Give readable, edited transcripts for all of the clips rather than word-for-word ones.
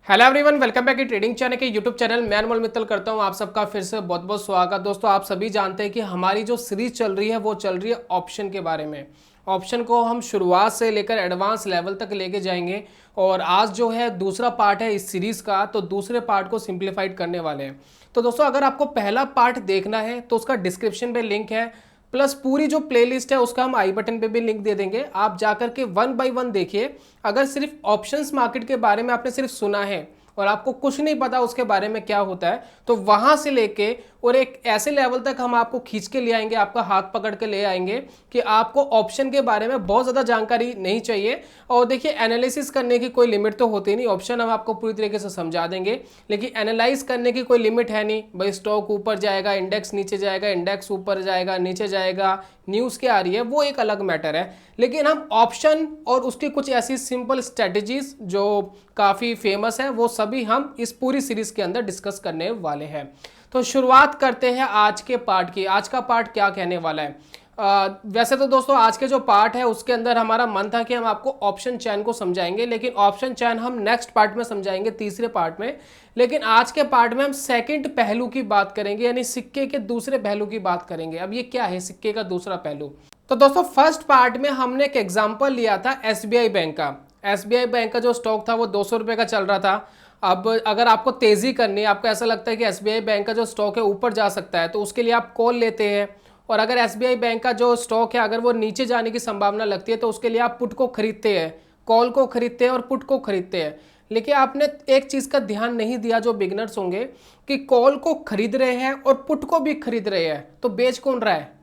Hello everyone, welcome back to trading channel के YouTube channel. मैं अनमोल मित्तल करता हूं आप सबका फिर से बहुत बहुत स्वागत। दोस्तों, आप सभी जानते हैं कि हमारी जो सीरीज चल रही है वो चल रही है ऑप्शन के बारे में। ऑप्शन को हम शुरुआत से लेकर एडवांस लेवल तक लेके जाएंगे और आज जो है दूसरा पार्ट है इस सीरीज का, तो दूसरे पार्ट को सिंप्लीफाइड करने वाले हैं। तो दोस्तों, अगर आपको पहला पार्ट देखना है तो उसका डिस्क्रिप्शन में लिंक है, प्लस पूरी जो प्लेलिस्ट है उसका हम आई बटन पे भी लिंक दे देंगे। आप जाकर के वन बाय वन देखिए। अगर सिर्फ ऑप्शंस मार्केट के बारे में आपने सिर्फ सुना है और आपको कुछ नहीं पता उसके बारे में क्या होता है, तो वहां से लेके और एक ऐसे लेवल तक हम आपको खींच के ले आएंगे, आपका हाथ पकड़ के ले आएंगे कि आपको ऑप्शन के बारे में बहुत ज़्यादा जानकारी नहीं चाहिए। और देखिए, एनालिसिस करने की कोई लिमिट तो होती नहीं, ऑप्शन हम आपको पूरी तरीके से समझा देंगे, लेकिन एनालाइज करने की कोई लिमिट है नहीं। भाई स्टॉक ऊपर जाएगा, इंडेक्स नीचे जाएगा, इंडेक्स ऊपर जाएगा, नीचे जाएगा, न्यूज़ क्या आ रही है, वो एक अलग मैटर है। लेकिन हम ऑप्शन और उसकी कुछ ऐसी सिंपल स्ट्रेटजीज जो काफ़ी फेमस है वो सभी हम इस पूरी सीरीज के अंदर डिस्कस करने वाले हैं। तो शुरुआत करते हैं आज के पार्ट की। आज का पार्ट क्या कहने वाला है? वैसे तो दोस्तों, आज के जो पार्ट है उसके अंदर हमारा मन था कि हम आपको ऑप्शन चैन को समझाएंगे, लेकिन ऑप्शन चैन हम नेक्स्ट पार्ट में समझाएंगे, तीसरे पार्ट में। लेकिन आज के पार्ट में हम सेकंड पहलू की बात करेंगे, यानी सिक्के के दूसरे पहलू की बात करेंगे। अब ये क्या है सिक्के का दूसरा पहलू? तो दोस्तों, फर्स्ट पार्ट में हमने एक एग्जाम्पल लिया था एसबीआई बैंक का। एसबीआई बैंक का जो स्टॉक था वो 200 रुपये का चल रहा था। अब अगर आपको तेज़ी करनी है, आपको ऐसा लगता है कि एसबीआई बैंक का जो स्टॉक है ऊपर जा सकता है, तो उसके लिए आप कॉल लेते हैं। और अगर एसबीआई बैंक का जो स्टॉक है अगर वो नीचे जाने की संभावना लगती है तो उसके लिए आप पुट को खरीदते हैं, कॉल को खरीदते हैं और पुट को खरीदते हैं। लेकिन आपने एक चीज़ का ध्यान नहीं दिया, जो बिगनर्स होंगे, कि कॉल को खरीद रहे हैं और पुट को भी खरीद रहे हैं, तो बेच कौन रहा है?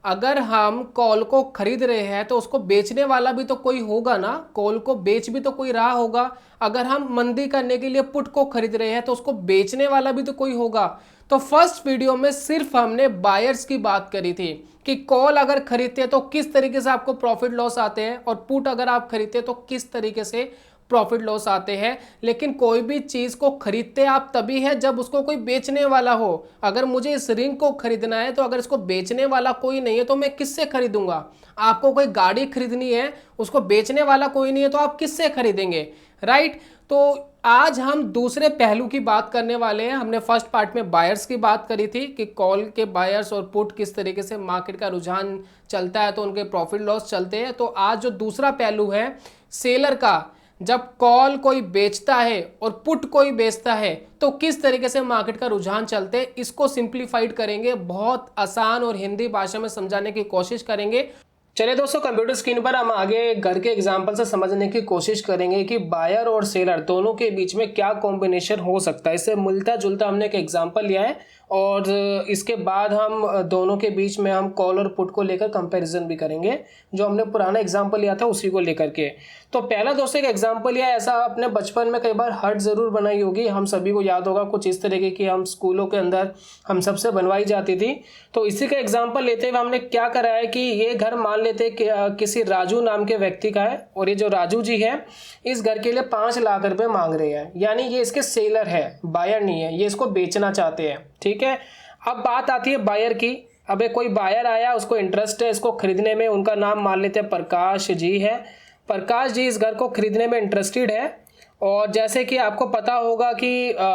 अगर हम कॉल को खरीद रहे हैं तो उसको बेचने वाला भी तो कोई होगा ना, कॉल को बेच भी तो कोई रहा होगा। अगर हम मंदी करने के लिए पुट को खरीद रहे हैं तो उसको बेचने वाला भी तो कोई होगा। तो फर्स्ट वीडियो में सिर्फ हमने बायर्स की बात करी थी कि कॉल अगर खरीदते हैं तो किस तरीके से आपको प्रॉफिट लॉस आते हैं, और पुट अगर आप खरीदते हैं तो किस तरीके से प्रॉफिट लॉस आते हैं। लेकिन कोई भी चीज़ को खरीदते आप तभी है जब उसको कोई बेचने वाला हो। अगर मुझे इस रिंग को खरीदना है तो अगर इसको बेचने वाला कोई नहीं है तो मैं किससे खरीदूंगा? आपको कोई गाड़ी खरीदनी है, उसको बेचने वाला कोई नहीं है तो आप किससे खरीदेंगे? राइट। तो आज हम दूसरे पहलू की बात करने वाले हैं। हमने फर्स्ट पार्ट में बायर्स की बात करी थी कि कॉल के बायर्स और पुट किस तरीके से मार्केट का रुझान चलता है तो उनके प्रॉफिट लॉस चलते हैं। तो आज जो दूसरा पहलू है सेलर का, जब कॉल कोई बेचता है और पुट कोई बेचता है तो किस तरीके से मार्केट का रुझान चलते हैं, इसको सिंप्लीफाइड करेंगे, बहुत आसान और हिंदी भाषा में समझाने की कोशिश करेंगे। चलिए दोस्तों, कंप्यूटर स्क्रीन पर हम आगे घर के एग्जांपल से समझने की कोशिश करेंगे कि बायर और सेलर दोनों के बीच में क्या कॉम्बिनेशन हो सकता है। इससे मिलता जुलता हमने एक एग्जांपल लिया है और इसके बाद हम दोनों के बीच में हम कॉल और पुट को लेकर कंपैरिजन भी करेंगे, जो हमने पुराना एग्जांपल लिया था उसी को लेकर के। तो पहला दोस्तों एक एग्जांपल लिया, ऐसा आपने बचपन में कई बार हट ज़रूर बनाई होगी, हम सभी को याद होगा, कुछ इस तरीके की हम स्कूलों के अंदर हम सबसे बनवाई जाती थी। तो इसी का एग्जांपल लेते हुए हमने क्या करा है कि ये घर मान लेते कि किसी राजू नाम के व्यक्ति का है, और ये जो राजू जी है इस घर के लिए 5 लाख रुपए मांग रहे हैं, यानी ये इसके सेलर है, बायर नहीं है, ये इसको बेचना चाहते हैं। ठीक है, अब बात आती है बायर की। अब कोई बायर आया, उसको इंटरेस्ट है इसको खरीदने में, उनका नाम मान लेते हैं प्रकाश जी है। प्रकाश जी इस घर को खरीदने में इंटरेस्टेड है। और जैसे कि आपको पता होगा कि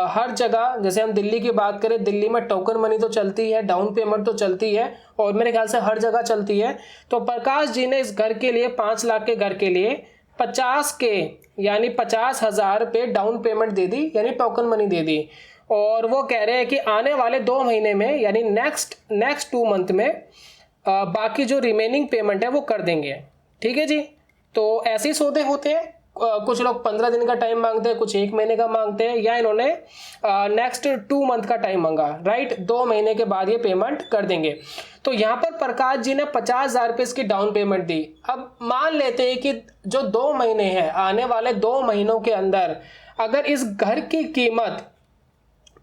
हर जगह, जैसे हम दिल्ली की बात करें, दिल्ली में टोकन मनी तो चलती है, डाउन पेमेंट तो चलती है, और मेरे ख्याल से हर जगह चलती है। तो प्रकाश जी ने इस घर के लिए, 5 लाख के घर के लिए 50 के यानी 50,000 रुपये डाउन पेमेंट दे दी, यानी टोकन मनी दे दी। और वो कह रहे हैं कि आने वाले 2 महीने में, यानी नेक्स्ट 2 मंथ में बाकी जो रिमेनिंग पेमेंट है वो कर देंगे। ठीक है जी। तो ऐसे ही सौदे होते हैं, कुछ लोग 15 दिन का टाइम मांगते हैं, कुछ 1 महीने का मांगते हैं, या इन्होंने नेक्स्ट 2 मंथ का टाइम मांगा। राइट, 2 महीने के बाद ये पेमेंट कर देंगे। तो यहाँ पर प्रकाश जी ने 50,000 रुपये इसकी डाउन पेमेंट दी। अब मान लेते हैं कि जो 2 महीने हैं, आने वाले 2 महीनों के अंदर अगर इस घर की कीमत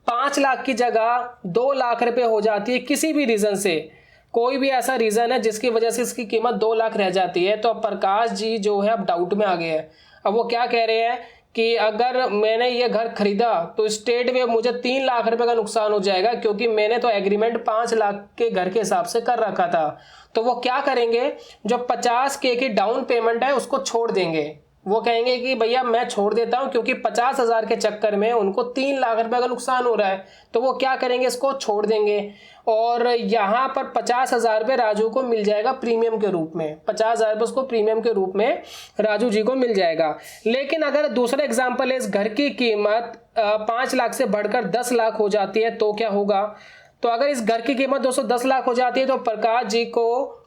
5 लाख की जगह 2 लाख रुपए हो जाती है, किसी भी रीज़न से, कोई भी ऐसा रीज़न है जिसकी वजह से इसकी कीमत 2 लाख रह जाती है, तो अब प्रकाश जी जो है अब डाउट में आ गए हैं। अब वो क्या कह रहे हैं कि अगर मैंने ये घर खरीदा तो स्टेट में मुझे 3 लाख रुपए का नुकसान हो जाएगा, क्योंकि मैंने तो एग्रीमेंट 5 लाख के घर के हिसाब से कर रखा था। तो वो क्या करेंगे, जो 50 के की डाउन पेमेंट है उसको छोड़ देंगे, वो कहेंगे कि भैया मैं छोड़ देता हूं, क्योंकि 50,000 के चक्कर में उनको 3 लाख रुपए का नुकसान हो रहा है, तो वो क्या करेंगे, इसको छोड़ देंगे। और यहाँ पर 50,000 रुपये राजू को मिल जाएगा प्रीमियम के रूप में, 50,000 रुपये उसको प्रीमियम के रूप में राजू जी को मिल जाएगा। लेकिन अगर दूसरा एग्जाम्पल है, इस घर की कीमत 5 लाख से बढ़कर 10 लाख हो जाती है तो क्या होगा। तो अगर इस घर की कीमत दोस्तों 10 लाख हो जाती है तो प्रकाश जी को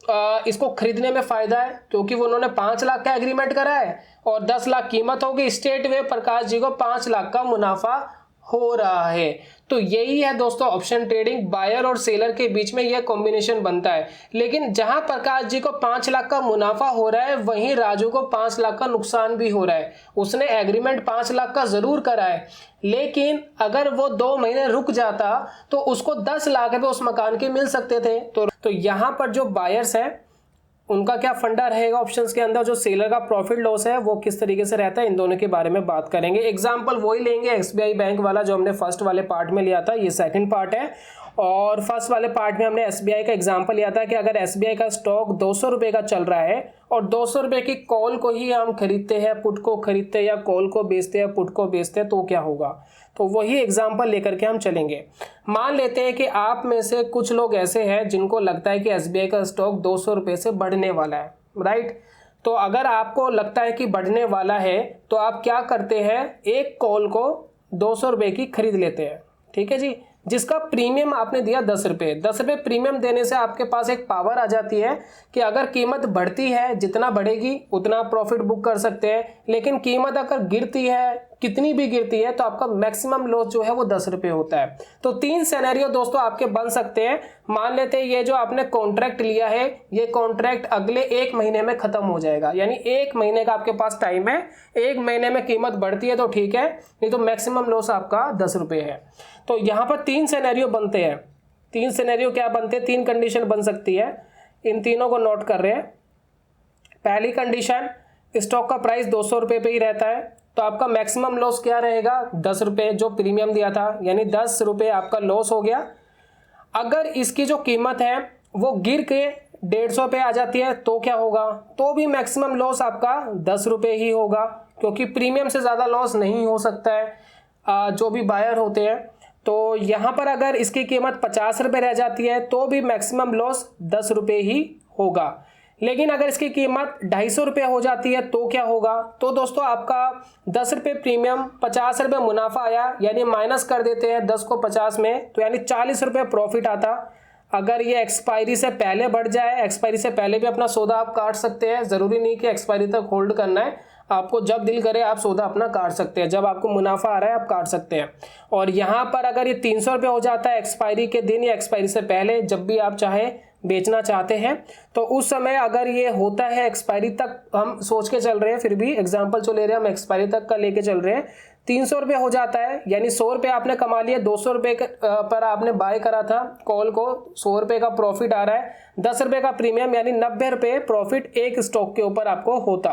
इसको खरीदने में फायदा है, क्योंकि वो उन्होंने 5 लाख का एग्रीमेंट करा है और 10 लाख कीमत होगी, स्ट्रेट वे प्रकाश जी को 5 लाख का मुनाफा हो रहा है। तो यही है दोस्तों ऑप्शन ट्रेडिंग, बायर और सेलर के बीच में यह कॉम्बिनेशन बनता है। लेकिन जहां प्रकाश जी को 5 लाख का मुनाफा हो रहा है, वहीं राजू को 5 लाख का नुकसान भी हो रहा है। उसने एग्रीमेंट 5 लाख का जरूर करा है, लेकिन अगर वो 2 महीने रुक जाता तो उसको 10 लाख रुपए उस मकान के मिल सकते थे। तो यहां पर जो बायर्स है उनका क्या फंडा रहेगा ऑप्शंस के अंदर, जो सेलर का प्रॉफिट लॉस है वो किस तरीके से रहता है, इन दोनों के बारे में बात करेंगे। एग्जांपल वही लेंगे एसबीआई बैंक वाला जो हमने फर्स्ट वाले पार्ट में लिया था, ये सेकंड पार्ट है। और फर्स्ट वाले पार्ट में हमने एसबीआई का एग्जांपल लिया था कि अगर एसबीआई का स्टॉक 200 रुपये का चल रहा है और 200 रुपये की कॉल को ही हम खरीदते हैं, पुट को खरीदते हैं, या कॉल को बेचते हैं, पुट को बेचते हैं, तो क्या होगा। तो वही एग्जाम्पल लेकर के हम चलेंगे। मान लेते हैं कि आप में से कुछ लोग ऐसे हैं जिनको लगता है कि एसबीआई का स्टॉक 200 रुपये से बढ़ने वाला है, राइट। तो अगर आपको लगता है कि बढ़ने वाला है तो आप क्या करते हैं, एक कॉल को 200 रुपये की खरीद लेते हैं, ठीक है जी, जिसका प्रीमियम आपने दिया 10 रुपये। 10 रुपये प्रीमियम देने से आपके पास एक पावर आ जाती है कि अगर कीमत बढ़ती है, जितना बढ़ेगी उतना प्रॉफिट बुक कर सकते हैं, लेकिन कीमत अगर गिरती है, कितनी भी गिरती है, तो आपका मैक्सिमम लॉस जो है वो 10 रुपये होता है। तो 3 सिनेरियो दोस्तों आपके बन सकते हैं। मान लेते हैं ये जो आपने कॉन्ट्रैक्ट लिया है, ये कॉन्ट्रैक्ट अगले 1 महीने में खत्म हो जाएगा, यानी 1 महीने का आपके पास टाइम है। 1 महीने में कीमत बढ़ती है तो ठीक है, नहीं तो मैक्सिमम लॉस आपका 10 रुपये है। तो यहाँ पर 3 सिनेरियो बनते हैं। 3 सिनेरियो क्या बनते हैं, 3 कंडीशन बन सकती है, इन तीनों को नोट कर रहे हैं। पहली कंडीशन, स्टॉक का प्राइस 200 रुपये पे ही रहता है, तो आपका मैक्सिमम लॉस क्या रहेगा, 10 रुपये जो प्रीमियम दिया था, यानी 10 रुपये आपका लॉस हो गया। अगर इसकी जो कीमत है वो गिर के 150 पे आ जाती है तो क्या होगा, तो भी मैक्सिमम लॉस आपका 10 रुपये ही होगा, क्योंकि प्रीमियम से ज़्यादा लॉस नहीं हो सकता है जो भी बायर होते हैं। तो यहाँ पर अगर इसकी कीमत 50 रुपये रह जाती है तो भी मैक्सिमम लॉस 10 रुपये ही होगा। लेकिन अगर इसकी कीमत 250 रुपये हो जाती है तो क्या होगा, तो दोस्तों आपका 10 रुपये प्रीमियम, 50 रुपये मुनाफा आया, यानी माइनस कर देते हैं 10 को 50 में, तो यानी 40 रुपये प्रॉफिट आता। अगर ये एक्सपायरी से पहले बढ़ जाए, एक्सपायरी से पहले भी अपना सौदा आप काट सकते हैं, ज़रूरी नहीं कि एक्सपायरी तक होल्ड करना है, आपको जब दिल करे आप सौदा अपना काट सकते हैं, जब आपको मुनाफा आ रहा है आप काट सकते हैं। और यहाँ पर अगर ये 300 रुपये हो जाता है एक्सपायरी के दिन या एक्सपायरी से पहले, जब भी आप चाहे बेचना चाहते हैं, तो उस समय अगर ये होता है एक्सपायरी तक, हम सोच के चल रहे हैं, फिर भी एग्जांपल जो ले रहे हैं हम एक्सपायरी तक का लेके चल रहे हैं, 300 रुपये हो जाता है, यानी 100 रुपये आपने कमा लिया, 200 रुपये पर आपने बाय करा था कॉल को, 100 रुपये का प्रॉफिट आ रहा है, 10 रुपये का प्रीमियम, यानी 90 रुपये प्रॉफिट एक स्टॉक के ऊपर आपको होता,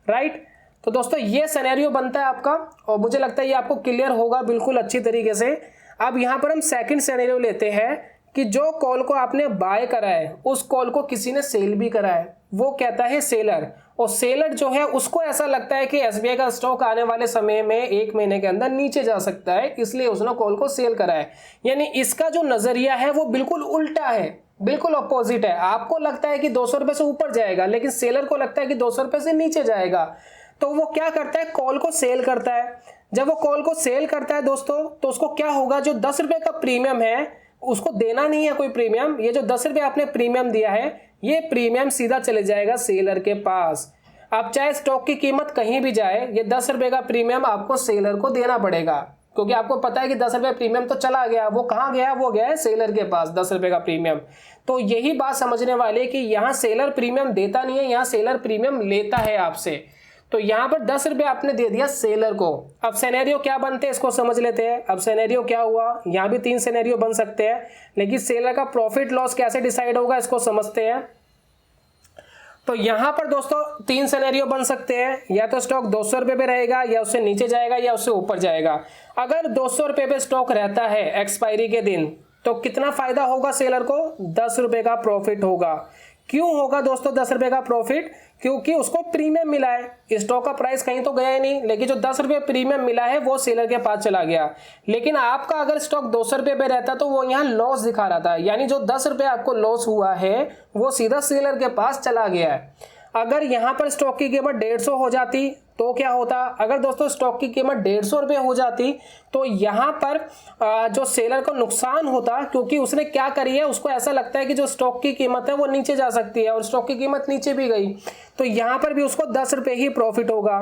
राइट। तो दोस्तों ये सिनेरियो बनता है आपका, और मुझे लगता है ये आपको क्लियर होगा बिल्कुल अच्छी तरीके से। अब यहाँ पर हम सेकंड सिनेरियो लेते हैं कि जो कॉल को आपने बाय करा है उस कॉल को किसी ने सेल भी करा है, वो कहता है सेलर, और सेलर जो है उसको ऐसा लगता है कि एसबीआई का स्टॉक आने वाले समय में 1 महीने के अंदर नीचे जा सकता है, इसलिए उसने कॉल को सेल करा है। यानी इसका जो नजरिया है वो बिल्कुल उल्टा है, बिल्कुल अपोजिट है। आपको लगता है कि 200 रुपये से ऊपर जाएगा, लेकिन सेलर को लगता है कि 200 रुपये से नीचे जाएगा, तो वो क्या करता है, कॉल को सेल करता है। जब वो कॉल को सेल करता है दोस्तों, तो उसको क्या होगा, जो 10 रुपये का प्रीमियम है उसको देना नहीं है कोई प्रीमियम, ये जो 10 रुपये आपने प्रीमियम दिया है ये प्रीमियम सीधा चले जाएगा सेलर के पास। अब चाहे स्टॉक की कीमत कहीं भी जाए, ये 10 रुपये का प्रीमियम आपको सेलर को देना पड़ेगा, क्योंकि आपको पता है कि 10 रुपये प्रीमियम तो चला गया, वो कहाँ गया, वो गया है सेलर के पास 10 रुपये का प्रीमियम। तो यही बात समझने वाले कि यहाँ सेलर प्रीमियम देता नहीं है, यहाँ सेलर प्रीमियम लेता है आपसे। तो यहाँ पर 10 रुपये आपने दे दिया सेलर को। अब सिनेरियो क्या बनते हैं इसको समझ लेते हैं। अब सिनेरियो क्या हुआ, यहाँ भी 3 सिनेरियो बन सकते हैं, लेकिन सेलर का प्रॉफिट लॉस कैसे डिसाइड होगा इसको समझते हैं। तो यहाँ पर दोस्तों 3 सिनेरियो बन सकते हैं, या तो स्टॉक 200 रुपये पे रहेगा, या उससे नीचे जाएगा, या उससे ऊपर जाएगा। अगर 200 रुपये पे स्टॉक रहता है एक्सपायरी के दिन, तो कितना फायदा होगा सेलर को, 10 रुपये का प्रॉफिट होगा। क्यों होगा दोस्तों 10 रुपये का प्रॉफिट, क्योंकि उसको प्रीमियम मिला है, स्टॉक का प्राइस कहीं तो गया ही नहीं, लेकिन जो 10 रुपये प्रीमियम मिला है वो सेलर के पास चला गया। लेकिन आपका अगर स्टॉक 200 रुपये पे रहता तो वो यहाँ लॉस दिखा रहा था, यानी जो 10 रुपये आपको लॉस हुआ है वो सीधा सेलर के पास चला गया है। अगर यहाँ पर स्टॉक की कीमत 150 हो जाती तो क्या होता, अगर दोस्तों स्टॉक की कीमत 150 रुपये हो जाती तो यहाँ पर जो सेलर को नुकसान होता, क्योंकि उसने क्या करी है, उसको ऐसा लगता है कि जो स्टॉक की कीमत है वो नीचे जा सकती है और स्टॉक की कीमत नीचे भी गई तो यहाँ पर भी उसको 10 रुपये ही प्रॉफिट होगा,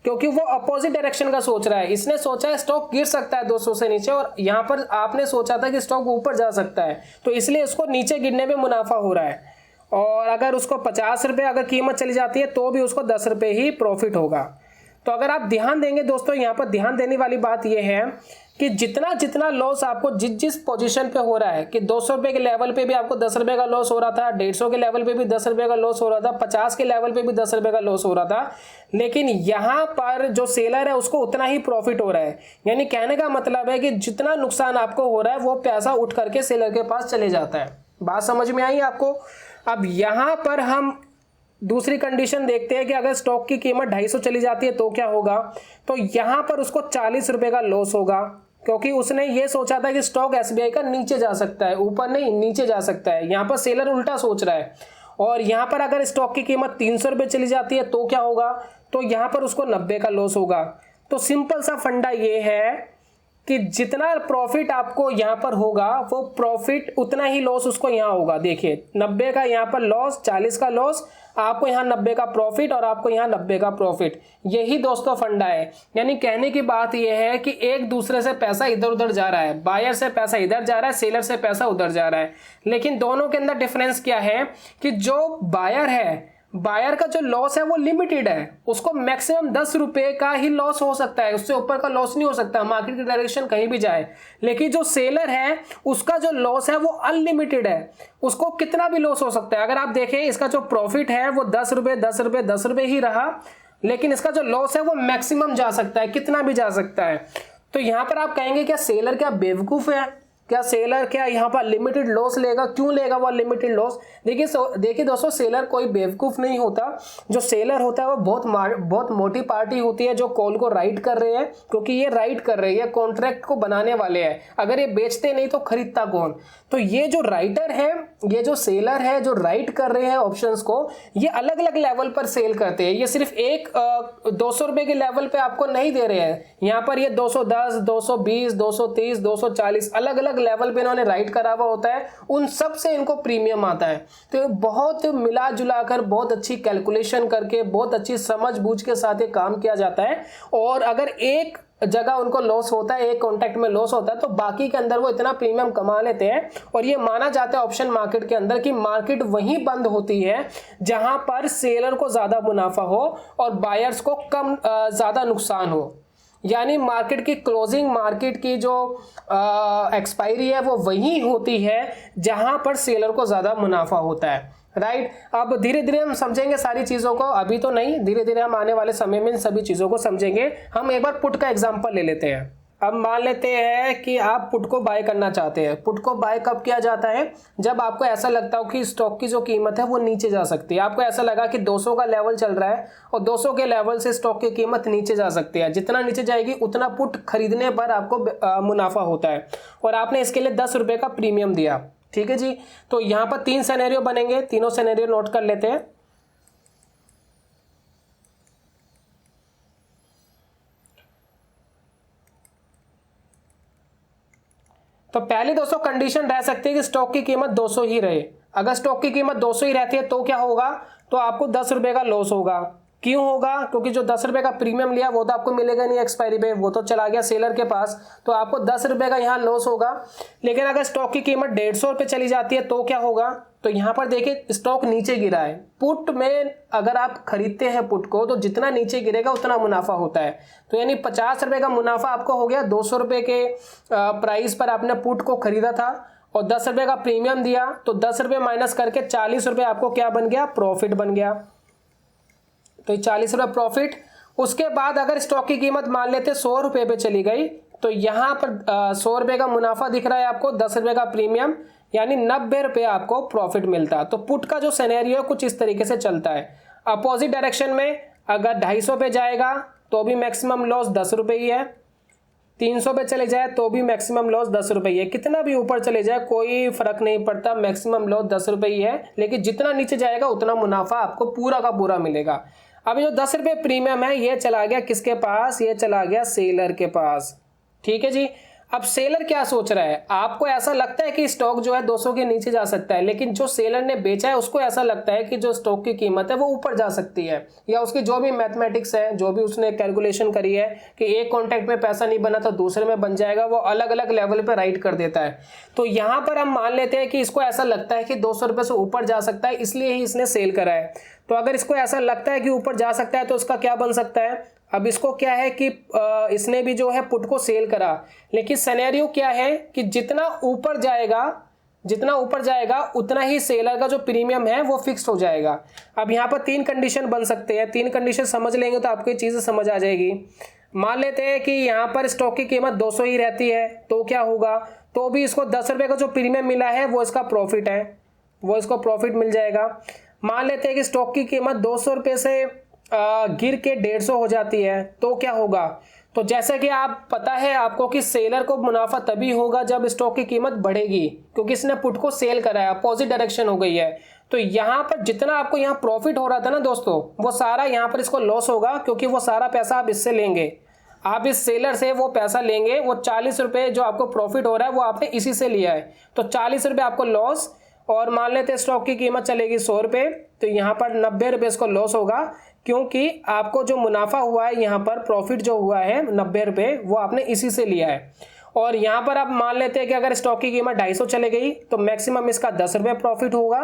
क्योंकि वो अपोजिट डायरेक्शन का सोच रहा है। इसने सोचा है स्टॉक गिर सकता है 200 से नीचे और यहाँ पर आपने सोचा था कि स्टॉक ऊपर जा सकता है, तो इसलिए इसको नीचे गिरने में मुनाफा हो रहा है। और अगर उसको 50 रुपये अगर कीमत चली जाती है तो भी उसको 10 रुपये ही प्रॉफिट होगा। तो अगर आप ध्यान देंगे दोस्तों, यहाँ पर ध्यान देने वाली बात यह है कि जितना जितना लॉस आपको जिस पोजीशन पे हो रहा है, कि 200 रुपये के लेवल पे भी आपको 10 रुपये का लॉस हो रहा था, 150 के लेवल पे भी 10 रुपये का लॉस हो रहा था, 50 के लेवल पे भी 10 रुपये का लॉस हो रहा था, लेकिन यहाँ पर जो सेलर है उसको उतना ही प्रॉफिट हो रहा है। यानी कहने का मतलब है कि जितना नुकसान आपको हो रहा है वो पैसा उठ करके सेलर के पास चले जाता है। बात समझ में आई आपको? अब यहाँ पर हम दूसरी कंडीशन देखते हैं कि अगर स्टॉक की कीमत 250 चली जाती है तो क्या होगा। तो यहाँ पर उसको 40 रुपये का लॉस होगा, क्योंकि उसने ये सोचा था कि स्टॉक एसबीआई का नीचे जा सकता है, ऊपर नहीं नीचे जा सकता है। यहाँ पर सेलर उल्टा सोच रहा है। और यहाँ पर अगर स्टॉक की कीमत 300 रुपये चली जाती है तो क्या होगा, तो यहाँ पर उसको 90 का लॉस होगा। तो सिंपल सा फंडा ये है कि जितना प्रॉफिट आपको यहाँ पर होगा वो प्रॉफिट उतना ही लॉस उसको यहाँ होगा। देखिए 90 का यहाँ पर लॉस, 40 का लॉस, आपको यहाँ 90 का प्रॉफिट और आपको यहाँ 90 का प्रॉफिट। यही दोस्तों फंडा है। यानी कहने की बात यह है कि एक दूसरे से पैसा इधर उधर जा रहा है, बायर से पैसा इधर जा रहा है, सेलर से पैसा उधर जा रहा है, लेकिन दोनों के अंदर डिफरेंस क्या है कि जो बायर है, बायर का जो लॉस है वो लिमिटेड है, उसको मैक्सिमम 10 रुपये का ही लॉस हो सकता है, उससे ऊपर का लॉस नहीं हो सकता, मार्केट की डायरेक्शन कहीं भी जाए। लेकिन जो सेलर है उसका जो लॉस है वो अनलिमिटेड है, उसको कितना भी लॉस हो सकता है। अगर आप देखें इसका जो प्रॉफिट है वो 10 रुपये 10 रुपये 10 रुपये ही रहा, लेकिन इसका जो लॉस है वो मैक्सिमम जा सकता है, कितना भी जा सकता है। तो यहाँ पर आप कहेंगे क्या सेलर क्या बेवकूफ़ है, क्या सेलर क्या यहाँ पर लिमिटेड लॉस लेगा, क्यों लेगा वो लिमिटेड लॉस। देखिए दोस्तों, सेलर कोई बेवकूफ़ नहीं होता। जो सेलर होता है वो बहुत मोटी पार्टी होती है जो कॉल को राइट कर रहे हैं, क्योंकि ये राइट कर रही है, कॉन्ट्रैक्ट को बनाने वाले हैं। अगर ये बेचते नहीं तो खरीदता कौन। तो ये जो राइटर है, ये जो सेलर है जो राइट कर रहे हैं ऑप्शंस को, ये अलग अलग लेवल पर सेल करते हैं। ये सिर्फ एक 200 रुपये के लेवल पे आपको नहीं दे रहे हैं, यहाँ पर ये 210, 220, 230, 240 अलग अलग लेवल पे इन्होंने राइट करा हुआ होता है, उन सब से इनको प्रीमियम आता है। तो बहुत मिला जुला कर, बहुत अच्छी कैलकुलेशन करके, बहुत अच्छी समझ बूझ के साथ ये काम किया जाता है। और अगर एक जगह उनको लॉस होता है, एक कॉन्ट्रैक्ट में लॉस होता है, तो बाकी के अंदर वो इतना प्रीमियम कमा लेते हैं। और ये माना जाता है ऑप्शन मार्केट के अंदर कि मार्केट वहीं बंद होती है जहां पर सेलर को ज्यादा मुनाफा हो और बायर्स को कम ज्यादा नुकसान हो। यानी मार्केट की क्लोजिंग, मार्केट की जो एक्सपायरी है वो वही होती है जहां पर सेलर को ज्यादा मुनाफा होता है। राइट। अब धीरे धीरे हम समझेंगे सारी चीजों को, अभी तो नहीं, धीरे धीरे हम आने वाले समय में इन सभी चीजों को समझेंगे। हम एक बार पुट का एग्जांपल ले लेते हैं। अब मान लेते हैं कि आप पुट को बाय करना चाहते हैं। पुट को बाय कब किया जाता है, जब आपको ऐसा लगता हो कि स्टॉक की जो कीमत है वो नीचे जा सकती है। आपको ऐसा लगा कि 200 का लेवल चल रहा है और 200 के लेवल से स्टॉक की कीमत नीचे जा सकती है। जितना नीचे जाएगी उतना पुट खरीदने पर आपको मुनाफा होता है और आपने इसके लिए 10 रुपये का प्रीमियम दिया। ठीक है जी। तो यहाँ पर 3 सिनेरियो बनेंगे, तीनों सिनेरियो नोट कर लेते हैं। तो पहले दोस्तों कंडीशन रह सकती है कि स्टॉक की कीमत 200 ही रहे। अगर स्टॉक की कीमत 200 ही रहती है तो क्या होगा, तो आपको 10 रुपये का लॉस होगा। क्यों होगा, क्योंकि जो 10 रुपये का प्रीमियम लिया वो तो आपको मिलेगा नहीं एक्सपायरी पे, वो तो चला गया सेलर के पास, तो आपको 10 रुपये का यहाँ लॉस होगा। लेकिन अगर स्टॉक की कीमत 150 रुपये चली जाती है तो क्या होगा, तो यहाँ पर देखिए स्टॉक नीचे गिरा है। पुट में अगर आप खरीदते हैं पुट को तो जितना नीचे गिरेगा उतना मुनाफा होता है। तो यानी 50 रुपये का मुनाफा आपको हो गया। 200 रुपये के प्राइस पर आपने पुट को खरीदा था और 10 रुपये का प्रीमियम दिया, तो 10 रुपये माइनस करके 40 रुपये आपको क्या बन गया, प्रॉफिट बन गया। तो 40 रुपये प्रॉफिट। उसके बाद अगर स्टॉक की कीमत मान लेते 100 रुपये पे चली गई, तो यहाँ पर 100 रुपये का मुनाफा दिख रहा है आपको, 10 रुपये का प्रीमियम, यानी 90 रुपये आपको प्रॉफिट मिलता। तो पुट का जो सिनेरियो कुछ इस तरीके से चलता है। अपोजिट डायरेक्शन में अगर 250 पे जाएगा तो भी मैक्सिमम लॉस 10 रुपये ही है, 300 पे चले जाए तो भी मैक्सिमम लॉस 10 रुपये ही है। कितना भी ऊपर चले जाए कोई फर्क नहीं पड़ता, मैक्सिमम लॉस 10 रुपये ही है। लेकिन जितना नीचे जाएगा उतना मुनाफा आपको पूरा का पूरा मिलेगा। अब जो 10 रुपये प्रीमियम है ये चला गया किसके पास, ये चला गया सेलर के पास। ठीक है जी। अब सेलर क्या सोच रहा है, आपको ऐसा लगता है कि स्टॉक जो है 200 के नीचे जा सकता है, लेकिन जो सेलर ने बेचा है उसको ऐसा लगता है कि जो स्टॉक की कीमत है वो ऊपर जा सकती है, या उसकी जो भी मैथमेटिक्स है, जो भी उसने कैलकुलेशन करी है कि एक कॉन्ट्रैक्ट में पैसा नहीं बना तो दूसरे में बन जाएगा, वो अलग अलग लेवल पर राइट कर देता है। तो यहाँ पर हम मान लेते हैं कि इसको ऐसा लगता है कि 200 रुपये से ऊपर जा सकता है, इसलिए ही इसने सेल करा है। तो अगर इसको ऐसा लगता है कि ऊपर जा सकता है तो उसका क्या बन सकता है, अब इसको क्या है कि इसने भी जो है पुट को सेल करा, लेकिन सिनेरियो क्या है कि जितना ऊपर जाएगा उतना ही सेलर का जो प्रीमियम है वो फिक्स्ड हो जाएगा। अब यहाँ पर 3 कंडीशन बन सकते हैं, 3 कंडीशन समझ लेंगे तो आपको ये चीज़ें समझ आ जाएगी। मान लेते हैं कि यहाँ पर स्टॉक की कीमत 200 ही रहती है, तो क्या होगा, तो भी इसको 10 रुपये का जो प्रीमियम मिला है वो इसका प्रॉफिट है, वो इसको प्रॉफिट मिल जाएगा। मान लेते हैं कि स्टॉक की कीमत 200 रुपये से गिर के 150 हो जाती है, तो क्या होगा, तो जैसे कि आप पता है आपको कि सेलर को मुनाफा तभी होगा जब स्टॉक की कीमत बढ़ेगी, क्योंकि इसने पुट को सेल करा है, अपोजिट डायरेक्शन हो गई है। तो यहाँ पर जितना आपको यहाँ प्रॉफिट हो रहा था ना दोस्तों, वो सारा यहाँ पर इसको लॉस होगा, क्योंकि वो सारा पैसा आप इससे लेंगे, आप इस सेलर से वो पैसा लेंगे। वो 40 रुपये जो आपको प्रॉफिट हो रहा है वो आपने इसी से लिया है, तो 40 रुपये आपको लॉस। और मान लेते हैं स्टॉक की कीमत चलेगी 100 रुपये, तो यहाँ पर 90 रुपये इसको लॉस होगा, क्योंकि आपको जो मुनाफा हुआ है यहाँ पर प्रॉफिट जो हुआ है 90 रुपये वो आपने इसी से लिया है। और यहाँ पर आप मान लेते हैं कि अगर स्टॉक की कीमत 250 चले गई तो मैक्सिमम इसका 10 रुपये प्रॉफिट होगा,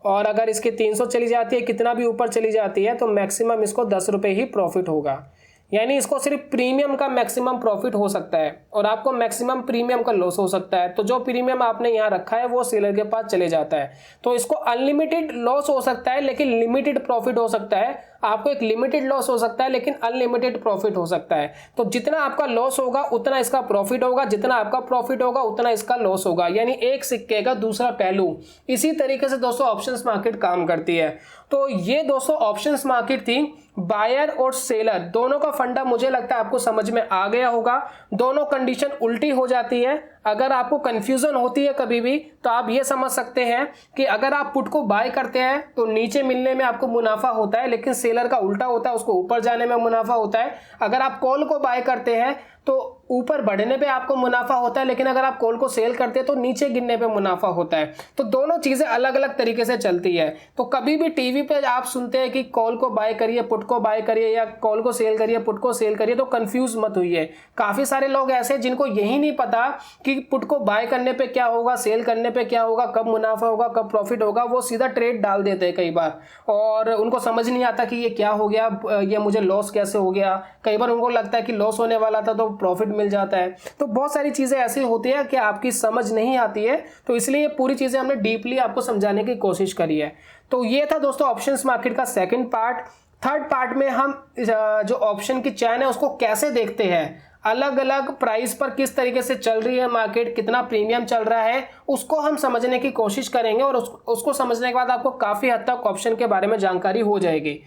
और अगर इसकी 300 चली जाती है, कितना भी ऊपर चली जाती है, तो मैक्सिमम इसको 10 रुपये ही प्रॉफिट होगा। यानी इसको सिर्फ प्रीमियम का मैक्सिमम प्रॉफिट हो सकता है और आपको मैक्सिमम प्रीमियम का लॉस हो सकता है। तो जो प्रीमियम आपने यहाँ रखा है वो सेलर के पास चले जाता है। तो इसको अनलिमिटेड लॉस हो सकता है लेकिन लिमिटेड प्रॉफिट हो सकता है, आपको एक लिमिटेड लॉस हो सकता है लेकिन अनलिमिटेड प्रॉफिट हो सकता है। तो जितना आपका लॉस होगा उतना इसका प्रॉफिट होगा, जितना आपका प्रॉफिट होगा उतना इसका लॉस होगा, यानी एक सिक्के का दूसरा पहलू। इसी तरीके से दोस्तों ऑप्शंस मार्केट काम करती है। तो ये दोस्तों ऑप्शंस मार्केट थी। बायर और सेलर दोनों का फंडा मुझे लगता है आपको समझ में आ गया होगा। दोनों कंडीशन उल्टी हो जाती है। अगर आपको कंफ्यूजन होती है कभी भी तो आप ये समझ सकते हैं कि अगर आप पुट को बाय करते हैं तो नीचे मिलने में आपको मुनाफा होता है, लेकिन सेलर का उल्टा होता है, उसको ऊपर जाने में मुनाफा होता है। अगर आप कॉल को बाय करते हैं तो ऊपर बढ़ने पे आपको मुनाफा होता है, लेकिन अगर आप कॉल को सेल करते हैं तो नीचे गिरने पे मुनाफा होता है। तो दोनों चीजें अलग अलग तरीके से चलती है। तो कभी भी टीवी पे आप सुनते हैं कि कॉल को बाय करिए पुट को बाय करिए, या कॉल को सेल करिए पुट को सेल करिए, तो कंफ्यूज मत होइए। काफी सारे लोग ऐसे जिनको यही नहीं पता कि पुट को बाय करने पे क्या होगा, सेल करने पे क्या होगा, कब मुनाफा होगा, कब प्रॉफिट होगा, वो सीधा ट्रेड डाल देते हैं कई बार, और उनको समझ नहीं आता कि ये क्या हो गया, ये मुझे लॉस कैसे हो गया। कई बार उनको लगता है कि लॉस होने वाला था तो प्रॉफिट मिल जाता है। तो बहुत सारी चीजें ऐसी होती है कि आपकी समझ नहीं आती है, तो इसलिए ये पूरी चीजें हमने डीपली आपको समझाने की कोशिश करी है। तो ये था दोस्तों ऑप्शंस मार्केट का सेकंड पार्ट। थर्ड पार्ट में हम जो ऑप्शन की चैन है उसको कैसे देखते हैं, अलग अलग प्राइस पर किस तरीके से चल रही है मार्केट, कितना प्रीमियम चल रहा है, उसको हम समझने की कोशिश करेंगे। और उसको समझने के बाद आपको काफ़ी हद तक ऑप्शन के बारे में जानकारी हो जाएगी।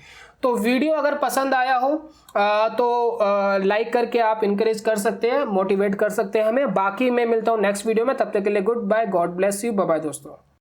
तो वीडियो अगर पसंद आया हो तो लाइक करके आप इनकरेज कर सकते हैं, मोटिवेट कर सकते हैं हमें। बाकी मैं मिलता हूँ नेक्स्ट वीडियो में, तब तक के लिए good bye, God bless you, bye bye दोस्तों।